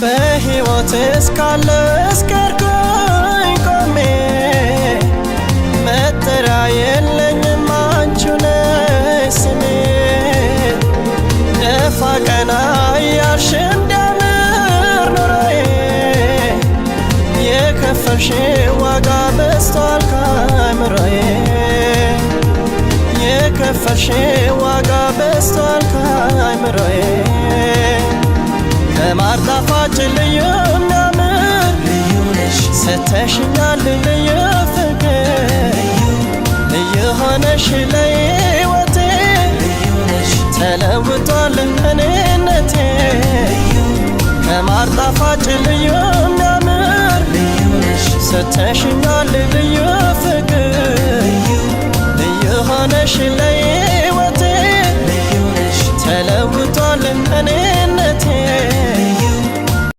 በሕይወት እስካለሁ እስከርኩኝ ቆሜ መጠሪያ የለኝም አንቺው ነሽ ስሜ ደፋ ቀና እያልሽ እንዲያምር ኑሮዬ የከፈልሽ ዋጋ በዝቷል ከአእምሮዬ የከፈልሽ ዋጋ በዝቷል ከአእምሮዬ ከማር ጣፋጭ ልዩ የሚያምር ልዩ ነሽ ሰተሽኛል ልዩ ፍቅር ልዩ ሆነሽ ለሕይወቴ ልዩ ነሽ ተለውጧል እኔነቴ ከማር ጣፋጭ ልዩ የሚያምር ልዩ ነሽ ሰተሽኛል ልዩ ፍቅር ልዩ ሆነሽ